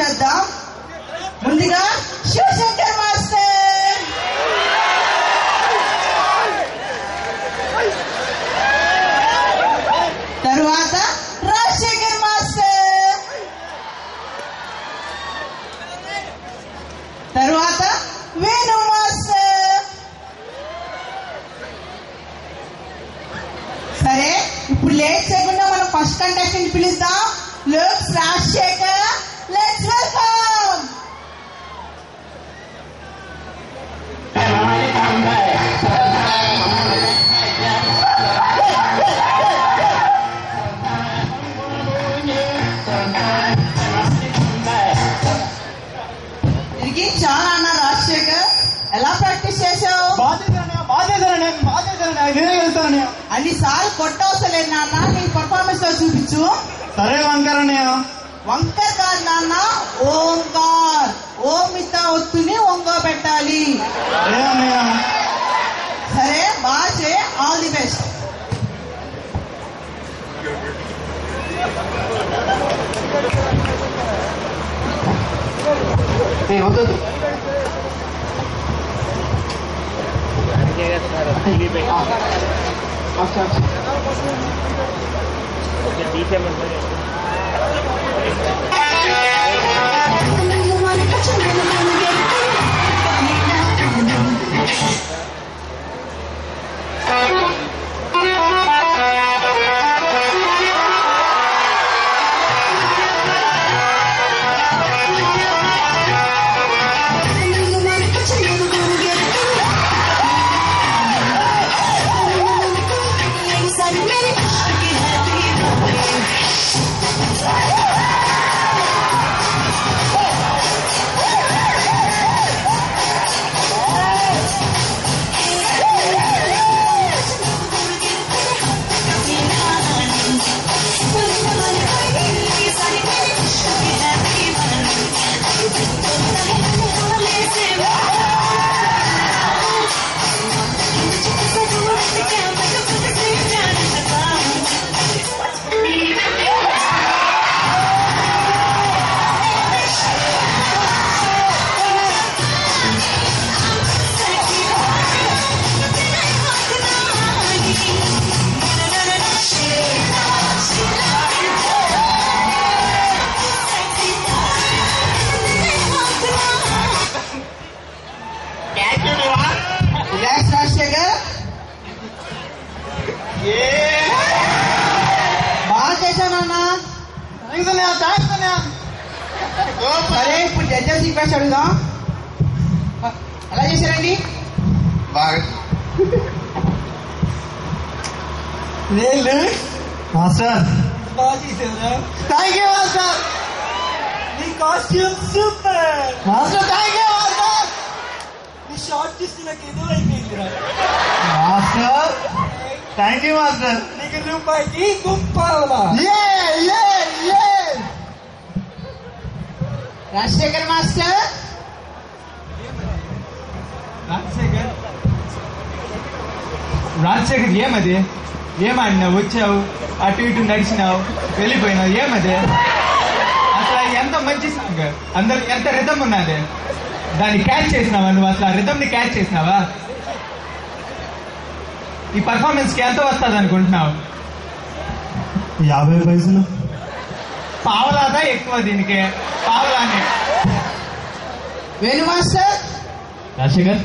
చేద్దాం. ముందుగా శివశంకర్ మాస్టర్, తరువాత రాజశేఖర్ మాస్టర్, తరువాత వేణు మాస్టర్. సరే, ఇప్పుడు లేట్ చేయకుండా మనం ఫస్ట్ కంటెస్టెంట్ పిలుద్దాం. Looks Rajasekhar, let's welcome. తిరిగి చాలా అన్న రాజశేఖర్, ఎలా ప్రాక్టీస్ చేసావు? అన్నిసార్లు కొట్టవసలేదు నాన్న, నీ పర్ఫార్మెన్స్ లో చూపించు. సరే వంకర్ అన్నయ్య. వంకర్ కాదు నాన్న, ఓంకార్. ఓమిత ఒత్తుని ఒంగో పెట్టాలి. సరే అన్నయ్య. సరే, బాగా చే. All the best. వద్దు రాజశేఖర్, బాగా చేశానన్నా. సరే, ఇప్పుడు జడ్జెస్ రిక్వెస్ట్ అడుగుదాం. ఎలా చేశారండి? బాగా మాస్టర్. బాగా చేశారా? Thank you master. నీ costume super master. Thank you master. నీ షార్ట్ చూస్తే నాకు ఏదో అయిపోయిందిరా. Master thank you master. నీకు రూపాయికి గుంపావలా. రాజశేఖర్ మాస్టర్, రాజశేఖర్ ఏమది? ఏమాడినావు? వచ్చావు, అటు ఇటు నడిచినావు, వెళ్ళిపోయినావు. ఏమది అసలు? ఎంత మంచి సాంగ్, అందరు ఎంత రిథం ఉన్నది. దాన్ని క్యాచ్ చేసినావా నువ్వు? అసలు ఆ రిథమ్ ని క్యాచ్ చేసినావా? ఈ పర్ఫార్మెన్స్ కి ఎంత వస్తుంది అనుకుంటున్నావు? 50 పైసలు. పావలాదా ఎక్కువ? దీనికి పావలానే. వేణు మాస్టర్, రాజశేఖర్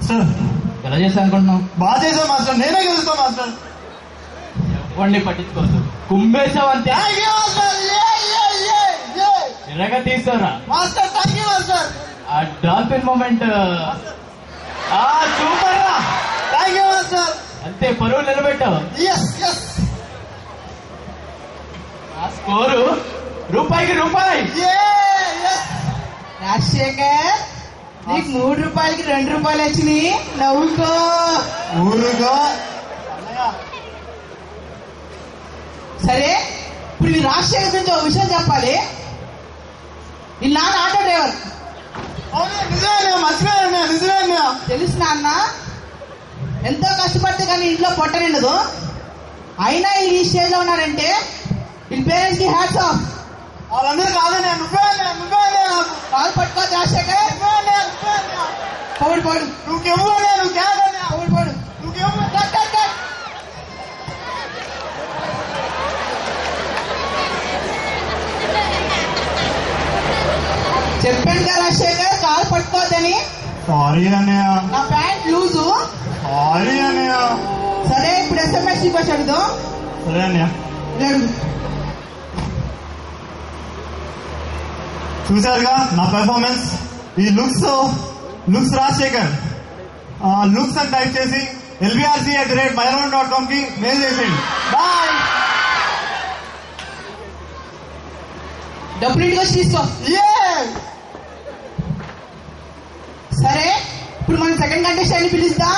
సార్ ఎలా చేస్తా అనుకుంటున్నావు? బాగా చేశాను మాస్టర్. నేనే గెలుస్తా మాస్టర్. వండి పట్టించుకోవద్దు, కుంభేశావు అంతే. ఎర్రగా తీసుకోరా మాస్టర్. Thank you master. ఆ డాల్ఫిన్ మూమెంట్ సూపర్ రా. Thank you master. అంతే, పరువు నిలబెట్టావు. ఆ స్కోరు రూపాయికి రూపాయి. రాజశేఖర్, నీకు 3 రూపాయలకి 2 రూపాయలు వచ్చినాయి. నవ్వుకో. ఊరుగా. సరే, ఇప్పుడు ఈ రాజశేఖర్ గురించి ఒక విషయం చెప్పాలి. ఈ నాన్న ఆటో డ్రైవర్. నిజమే మర్చిపోయా. నిజమే తెలుసు నాన్న, ఎంతో కష్టపడితే కానీ ఇంట్లో పొట్ట నిండదు. అయినా ఈ స్టేజ్ లో ఉన్నారంటే వీళ్ళ పేరెంట్స్ కి హ్యాట్స్ ఆఫ్. వాళ్ళందరూ కాదనే నువ్వే నాకు కాలు పట్టుకోదు రాజశేఖర్. పోడు పోడు నువ్వు క్యాదనే పోడు పోడు. Cut, cut, cut. చెప్పాను కదా రాజశేఖర్, కాలు పట్టుకోవద్దని. సారీ అన్నయ్య, నా ప్యాంట్ లూజు. సారీ అన్నయ్య. సరే ఇప్పుడు SMS రిక్వెస్ట్ అడుగుదాం. సరే అన్నయ్య. అడుగు. చూసారుగా నా పెర్ఫార్మెన్స్. ఈ లుక్స్ రాజశేఖర్ లుక్స్ అని టైప్ చేసి lbrc@myron.com కి మెయిల్ చేసేయండి. బాయ్. డబ్బులు ఇంటికి వచ్చి తీసుకో. సరే ఇప్పుడు మనం సెకండ్ కంటెస్టెంట్ ని పిలుస్తాం.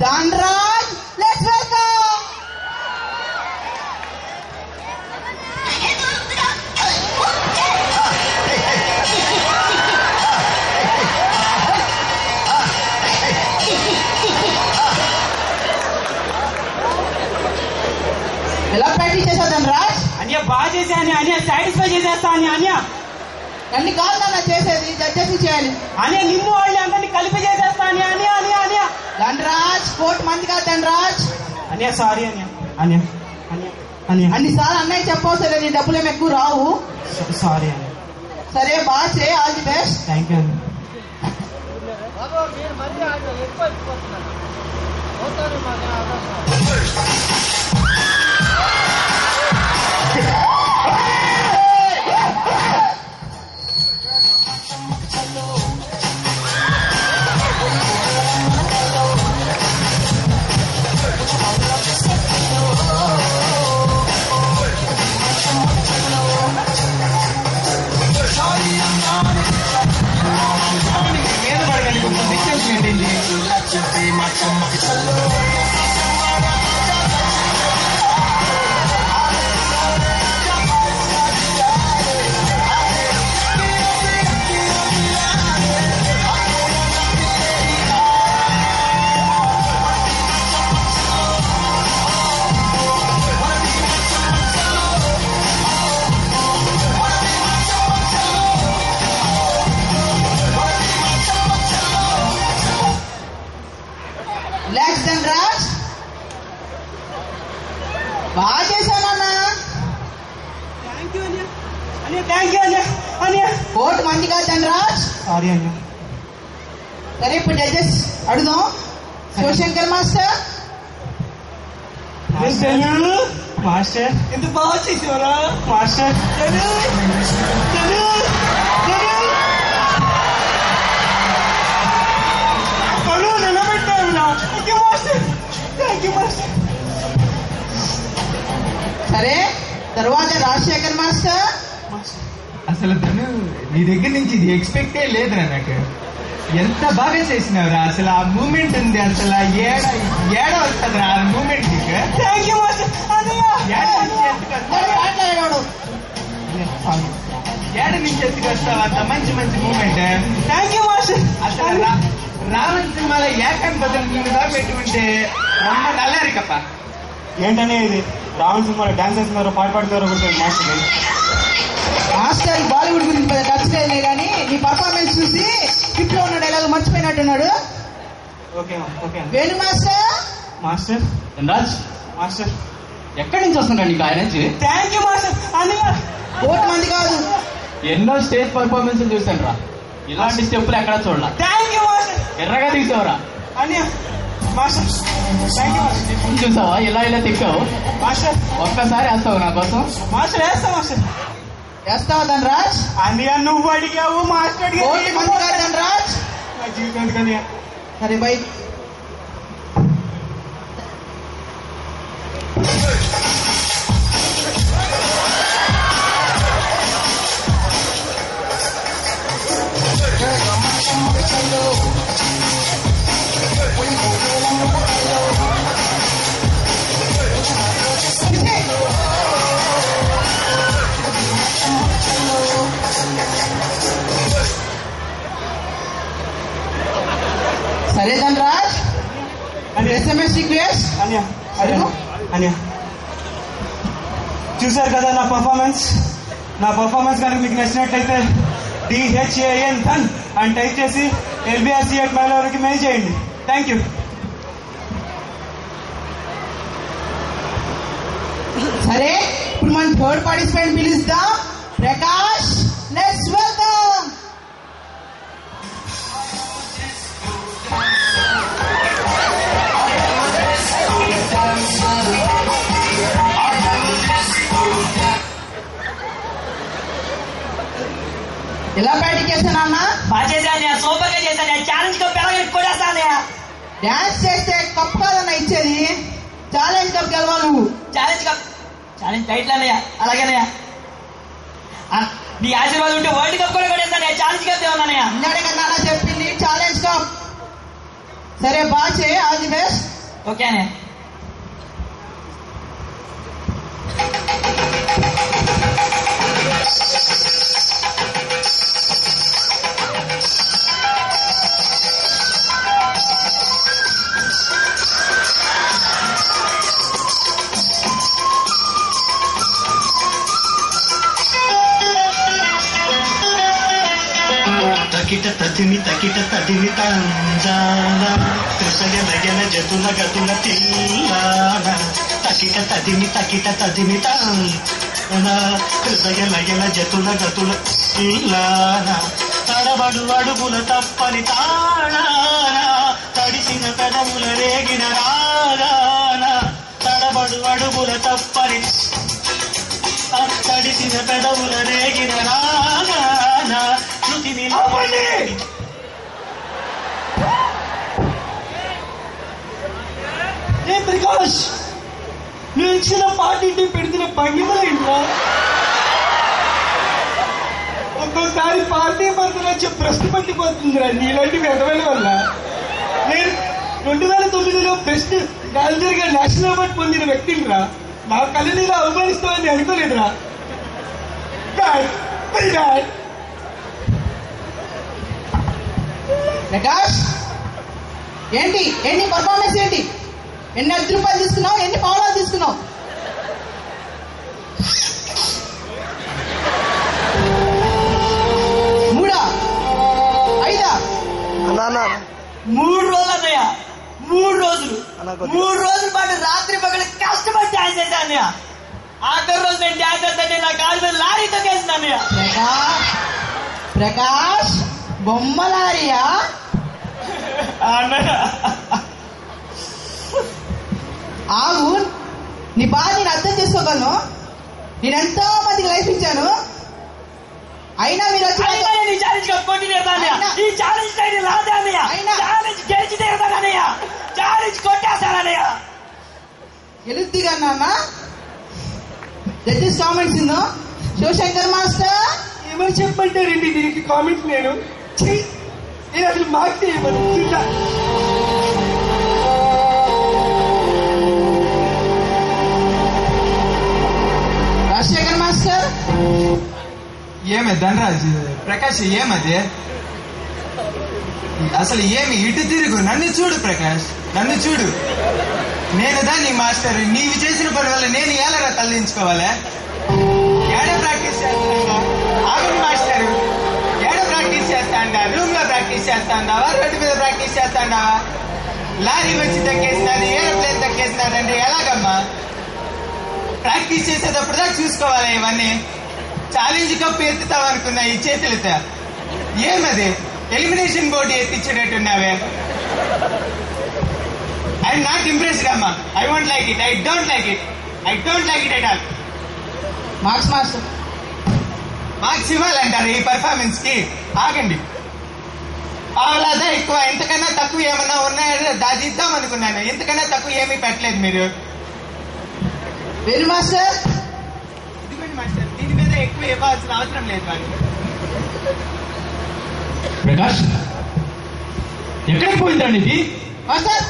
Dhanraj, let's welcome. ఎలా ప్రాక్టీస్ చేసావు ధనరాజ్? అన్య బాగా చేసా అన్య సాటిస్ఫై చేసేస్తా అన్య అన్ని కాదు నాన్న చేసేది, జడ్జెస్ చేయాలి. అన్య నిన్ను వాళ్ళు అందరినీ కలిపి చేసేస్తా అన్య ధనరాజ్ కోర్టు మంది కాదు ధనరాజ్. అన్య సారీ అన్య అన్నిసార్లు అన్నయ్య చెప్పవసరం, నీ డబ్బులు ఏమి ఎక్కువ రావు. సారీ అన్య. సరే బాగా చేయి, all the best. Thank you అన్య. మీద పడగానే కొంచెం డిస్టెన్స్ మెయింటైన్ చేయండి. రిలాక్స్ ధనరాజ్. బాగా చేశానన్నా. థ్యాంక్ యూ అన్య థ్యాంక్ యూ అన్య కోర్టు మంది కాదు ధనరాజ్. సారీ అన్య. సరే ఇప్పుడు జడ్జెస్ అడుగుదాం. శివశంకర్ మాస్టర్. మాస్టర్ ఎంత బాగా చేసేవారా మాస్టర్. సరే తర్వాత రాజశేఖర్ మాస్టర్. అసలు తను నీ దగ్గర నుంచి ఇది ఎక్స్పెక్టే లేదురా నాకు. ఎంత బాగా చేసినావురా అసలు. ఆ మూమెంట్ ఉంది అసలు. ఏడ వస్తుంది ఆ మూమెంట్. థ్యాంక్ యూ మాస్టర్ ఏడ నుంచి ఎత్తుకొస్తావు అంత మంచి మంచి మూమెంట్. Thank you master. అసలు రావణ్ సినిమాలో ఏకాన్ బదులు నిన్ను దాకా పెట్టుకుంటే రొమ్మ నల్లారి కప్ప. ఏంటనే ఇది రావణ్ సినిమాలో డాన్స్ చేస్తున్నారు, పాట పాడుతున్నారు మాస్టర్. మాస్టర్ బాలీవుడ్ గురించి పెద్ద టచ్ లేదులే కానీ నీ పర్ఫార్మెన్స్ చూసి స్క్రిప్ట్ లో ఉన్న డైలాగ్ మర్చిపోయినట్టున్నాడు. Okay okay Venu master. Master Dhanraj, master ఎక్కడి నుంచి వస్తుంటా నీకు ఆయన నుంచి? థ్యాంక్ యూ మాస్టర్ అన్నయ్య. కోర్టు మంది కాదు. ఎన్నో స్టేజ్ పర్ఫార్మెన్స్ చూసాను రా, ఇలాంటి స్టెప్పులు ఎక్కడా చూడాల. Thank you master. ఎర్రగా తీసావురా అన్నయ్య. Master thank you master. చూసావా ఇలా ఇలా తిప్పావు. మాస్టర్ ఒక్కసారి వేస్తావు నా కోసం? మాస్టర్ వేస్తా మాస్టర్. వేస్తావా ధనరాజ్? అన్నయ్య నువ్వు అడిగావు, మాస్టర్ కోర్టు మంది కాదు ధనరాజ్. నా జీవితం కానీ. సరే బై. సరే ధనరాజ్, SMS రిక్వెస్ట్ అన్నయ్య అడుగు. అన్నయ్య చూసారు కదా నా పర్ఫార్మెన్స్. నా పర్ఫార్మెన్స్ కనుక మీకు నచ్చినట్లయితే DHAN ధన్ అని టైప్ చేసి LBRC@మైలవరంకి మెయిల్ చేయండి. Thank you. సరే, ఇప్పుడు మన థర్డ్ పార్టిసిపెంట్ పిలుస్తాం. Prakash, let's welcome. ఎలా బ్యాటింగ్ చేశాను అన్న? బాగా చేశాను, సూపర్ గా చేశాను. ఛాలెంజ్ కప్ ఎలాగైనా కొట్టేస్తాను. డాన్స్ చేస్తే కప్ కాదన్న ఇచ్చేది, ఛాలెంజ్ కప్ గెలవాలి నువ్వు. ఛాలెంజ్ కప్, ఛాలెంజ్ టైటిల్ అన్నయ్య. అలాగేనయ్య, నీ ఆశీర్వాదం ఉంటే వరల్డ్ కప్ కూడా కొట్టేస్తాను. ఛాలెంజ్ కప్ ఏమన్నానయ్య? అన్నాడే కన్నా చెప్పింది ఛాలెంజ్ కప్. సరే, బాగా చేయి, ఆల్ ది బెస్ట్. ఓకే అన్నయ్య. తకిట తదిమి తంజాన కృషగలగల జతుల గతుల తిల్లాన తకిట తదిమి తంజాన కృషగలగల జతుల గతుల తిల్లాన తడబడు అడుగుల తప్పని తాళాన తడిసిన పెదవుల రేగిన రాగాన తడబడు అడుగుల తప్పని తడిసిన పెదవుల రేగిన రాగాన శృతిని ఏ ప్రకాష్, నువ్వు ఇచ్చిన పార్టీ పెడుతున్న భంగిమలేంట్రా? ఒక్కోసారి పార్టీ మంత్రులు వచ్చే ప్రశ్న పట్టిపోతుందిరా నీలాంటి వెదవల వల్ల. నేను 2009లో బెస్ట్ డాన్సర్ గా నేషనల్ అవార్డు పొందిన వ్యక్తినిరా. నా కళని ఇలా అవమానిస్తామని అనుకోలేదురా. Bad, very bad. ప్రకాష్, ఏంటి పర్ఫార్మెన్స్ ఏంటి? ఎన్ని రూపాయలు తీసుకున్నావు? ఎన్ని పావులాలు తీసుకున్నావు? మూడా? 5? 3 రోజులు అన్నయ్య, 3 రోజులు. 3 రోజుల పాటు రాత్రి పగలు కష్టపడి డాన్స్ చేశాను అన్నయ్య. ఆఖరి రోజు నేను డాన్స్ చేస్తాను, నా కాలు మీద లారీతో చేసింది అన్నయ్య. ప్రకాష్, బొమ్మలారియా? ఆగు, నీ బాధ నేను అర్థం చేసుకోగలను. నేను ఎంతో మందికి లైఫ్ ఇచ్చాను, అయినా మీరు వచ్చి ఈ ఛాలెంజ్ కొట్టి తీరుతానయ్య. ఈ ఛాలెంజ్ టైటిల్ రాదన్నయ్య. ఛాలెంజ్ గెలిచి తీరుతానన్నయ్య. ఛాలెంజ్ కొట్టేస్తానన్నయ్య. గెలుద్దిగా నాన్న. జడ్జెస్ కామెంట్స్ ఇందో శివశంకర్ మాస్టర్ ఏమని చెప్పంటారండి దీనికి కామెంట్? నేను అసలు మార్క్ చేయమని చూసా. రాజశేఖర్ మాస్టర్. ఏమే ధనరాజ్, ప్రకాష్ ఏమది అసలు? ఏమి ఇటు తిరుగు, నన్ను చూడు ప్రకాష్, నన్ను చూడు. నేను నీ మాస్టర్. నీవు చేసిన పని వల్ల నేను ఎలాగా తల్లించుకోవాలా? ఏడ ప్రాక్టీస్ చేస్తా? ఆగండి మాస్టర్, ఏడ ప్రాక్టీస్ చేస్తాండా? రూమ్ లో ప్రాక్టీస్ చేస్తాండావా? రోడ్డు మీద ప్రాక్టీస్ చేస్తాండావా? లారీ వచ్చి తక్కేసినారు, ఏరోప్లేన్ తక్కేసినారంటే ఎలాగమ్మా? ప్రాక్టీస్ చేసేటప్పుడు దాకా చూసుకోవాలి ఇవన్నీ. ఛాలెంజ్ కప్ ఎత్తుతావు అనుకున్నా ఈ చేతులతో. ఏమది ఎలిమినేషన్ బోర్డు ఎత్తించేటట్టున్నావే? ఐఎమ్ నాట్ ఇంప్రెస్డ్ అమ్మా. I won't like it. I don't like it at all. Marks master. Marks ఇవ్వాలంటారు ఈ పర్ఫార్మెన్స్ కి? ఆగండి, అలాదా ఎక్కువ? ఇంతకన్నా తక్కువ ఏమన్నా ఉన్నాయో దాది ఇద్దాం అనుకున్నాను. ఇంతకన్నా తక్కువ ఏమీ పెట్టలేదు మీరు. Very master. ఇదిగోండి మాస్టర్, దీని మీద ఎక్కువ ఇవ్వాల్సిన అవసరం లేదు వాళ్ళు. ప్రకాష్, ఎక్కడికి పోయిందండి ఇది? మాస్టర్,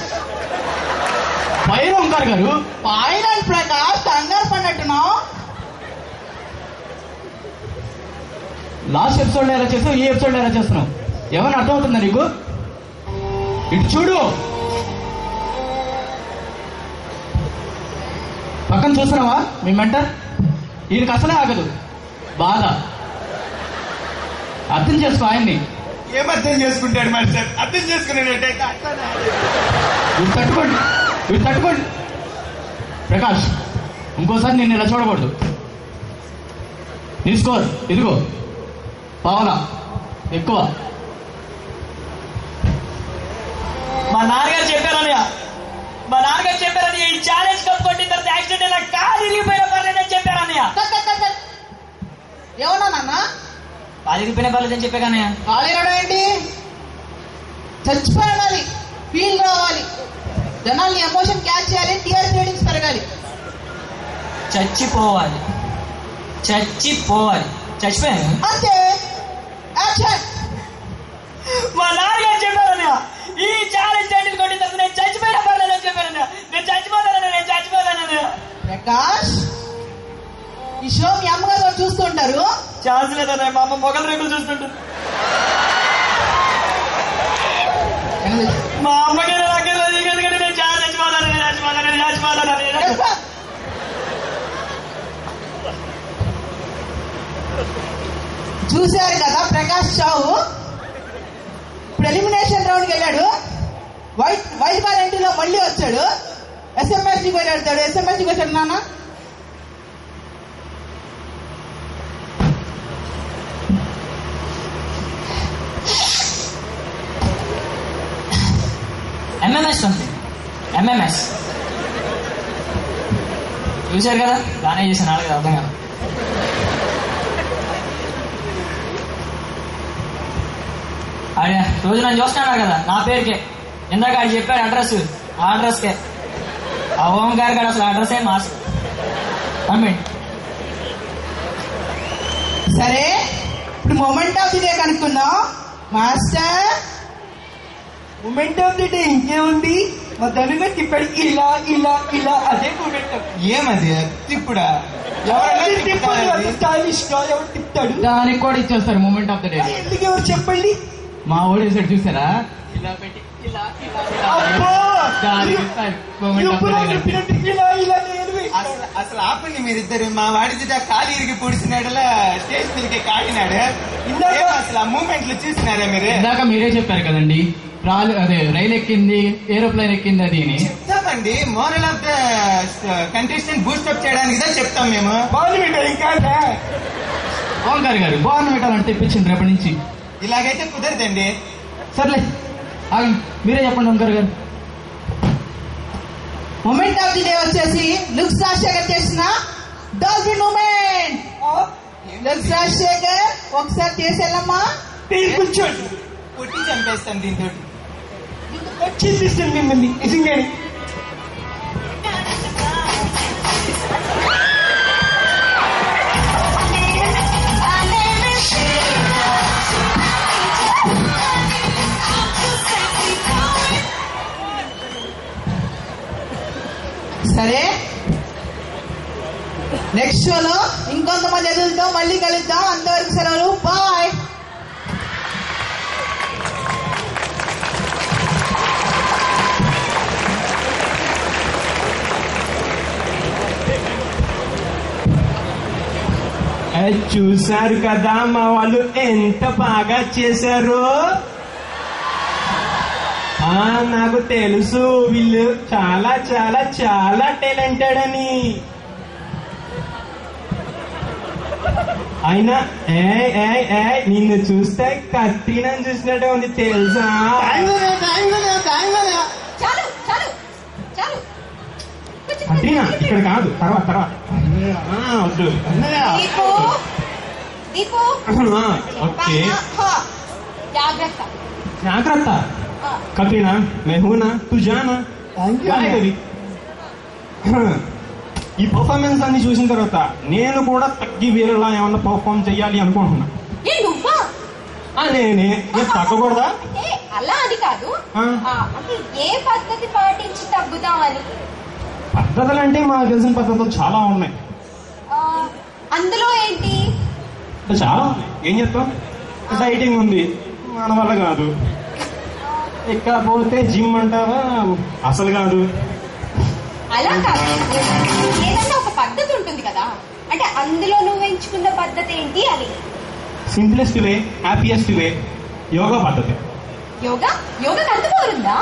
ఫైర్ ఓంకార్ గారు. ఫైనల్ ప్రకాష్, కంగారు పడినట్టున్నావు. లాస్ట్ ఎపిసోడ్ ఎలా చేస్తావు, ఈ ఎపిసోడ్ ఎలా చేస్తున్నావు? ఏమన్నా అర్థమవుతుందా నీకు? ఇటు చూడు, పక్కన చూస్తున్నావా? మీ మెంటర్ ఈయనకి అసలే ఆగదు. బాధ. అర్థం చేసుకో ఆయన్ని. ఏం అర్థం చేసుకుంటాడు మాస్టర్? అర్థం చేసుకునేటట్టే వీడు తట్టుకోండి. ప్రకాష్, ఇంకోసారి నేను ఇలా చూడకూడదు. నీ స్కోర్ ఇదిగో, పావలా ఎక్కువ. మా నాన్నగారు చెప్పారని ఈ ఛాలెంజ్ కప్ కొట్టిన తర్వాత యాక్సిడెంట్ ఇలా కాలు ఇరిగిపోయిన పర్లేదని చెప్పారన్నయ్య. ఏమన్నా నాన్న? కాలు ఇరిగిపోయిన పర్లేదని చెప్పా కన్నయ్య. కాలు ఇరగడం ఏంటి? చచ్చిపోయాలి, ఫీల్ రావాలి, జనాల్ని ఎమోషన్ క్యాచ్ చేయాలి, టీఆర్పీ రేటింగ్స్ పెరగాలి. చచ్చిపోవాలి. చచ్చిపోయాను అంతే. యాక్షన్. మా నాన్నగారు చెప్పారన్నయ్య ఈ ఛాలెంజ్ టైటిల్ కొట్టిన తర్వాత నేను చచ్చిపోయిన పర్లేదని చెప్పారన్నయ్య. నేను చచ్చిపోతానన్నయ్య. ప్రకాష్, ఈ షో మీ అమ్మగారు చూస్తుంటారు. ఛాన్స్ లేదన్నయ్య, మా అమ్మ మొగల రేకులు చూస్తుంటారు. మా అమ్మకి ఎందుకంటే నేను చాలా చచ్చిపోతాను. చూశారు కదా ప్రకాష్ చావు. ఇప్పుడు ఎలిమినేషన్ రౌండ్కి వెళ్ళాడు. వైట్ బాల్ ఎంట్రీలో మళ్ళీ వచ్చాడు. ఎస్ఎంఎస్కి పోయి ఆడతాడు. ఎస్ఎంఎస్కి వచ్చాడు నాన్న. ఎంఎంఎస్ చూశారు కదా, బాగానే చేశాను. అలాగే అర్థం కదా. అదే రోజు నన్ను చూస్తున్నాడు కదా నా పేరుకే. ఇందాక ఆయన చెప్పాడు అడ్రస్, ఆ అడ్రస్కే. ఆ ఓం గారి కాదు అసలు అడ్రస్ ఏం మార్చు. సరే, ఇప్పుడు మొమెంట్ ఆఫ్ ది డే కనుక్కుందాం. Master, moment of the day ఇంకేముంది? మా ధనుగా తిప్పాడు ఇలా ఇలా ఇలా, అదే మూమెంట్. ఏమది ఇప్పుడా? స్టైలిష్ గా ఎవరు తిప్పాడు? దానికి కూడా ఇచ్చేస్తారు మూమెంట్ ఆఫ్ ద డే. ఎందుకు ఎవరు చెప్పండి? మా ఓడేసాడు చూసారా, ఇలా పెట్టి ఇలా అసలు ఆపండి మీరిద్దరు. మా వాడిది కాలు ఇరిగి పొడిచినాడలా స్టేజ్ మీదకి కాడినాడు. ఇందాక అసలు ఆ మూమెంట్లు చూసినారా మీరు? ఇందాక మీరే చెప్పారు కదండి, రైలు ఎక్కింది, ఏరోప్లేన్ ఎక్కింది అది అని. చెప్తామండి. Moral of the contestant boost up చేయడానికి చెప్తాం మేము. ఓంకార్ గారు బాగున్న అంటే తెప్పించింది రేపటి నుంచి. ఇలాగైతే కుదరదండి. సర్లే ఆగండి, మీరే చెప్పండి ఓంకార్ గారు. మొమెంట్ ఆఫ్ ది డే వచ్చేసి లుక్స్ రాజశేఖర్ చేసిన డాల్ఫిన్ మూమెంట్. లుక్స్ రాజశేఖర్ ఒకసారి చేసేళ్ళమ్మా. కూర్చోండి, కొట్టి చంపేస్తాం దీంతో. చింతిస్తాను మిమ్మల్ని నిజంగానే. సరే, నెక్స్ట్ షోలో ఇంకొంతమంది ఎదురుతో మళ్ళీ కలుద్దాం. అంతవరకు సెలవులు, బాయ్. చూశారు కదా మా వాళ్ళు ఎంత బాగా చేశారు. నాకు తెలుసు వీళ్ళు చాలా చాలా చాలా టాలెంటెడ్ అని. అయినా నిన్ను చూస్తే కత్రినని చూసినట్టే ఉంది తెలుసా. కత్రినా ఇక్కడ కాదు, తర్వాత వద్దు. ఓకే, జాగ్రత్త. కత్రినా మెహూనా తుజానా గాయకవి. ఈ పర్ఫార్మెన్స్ అన్ని చూసిన తర్వాత నేను కూడా తగ్గి వేరేలా ఏమన్నా పర్ఫార్మ్ చెయ్యాలి అనుకుంటున్నా. నేనే తగ్గకూడదా? అలా అది కాదు, ఏ పద్ధతి పాటించి తగ్గుతామని. పద్ధతులు అంటే మాకు తెలిసిన పద్ధతులు చాలా ఉన్నాయి. అందులో ఏంటి? చాలా ఉన్నాయి. ఏం చెప్తాం, డైటింగ్ ఉంది, మన వల్ల కాదు. ఇకపోతే జిమ్ అంటావా, అసలు కాదు. అలా కాదు, ఏదన్నా ఒక పద్ధతి ఉంటుంది కదా. అంటే అందులో నువ్వు ఎంచుకున్న పద్ధతి ఏంటి అని. సింప్లెస్ట్ వే, హ్యాపీయెస్ట్ వే యోగా పద్ధతి. యోగా అంత బాగుందా?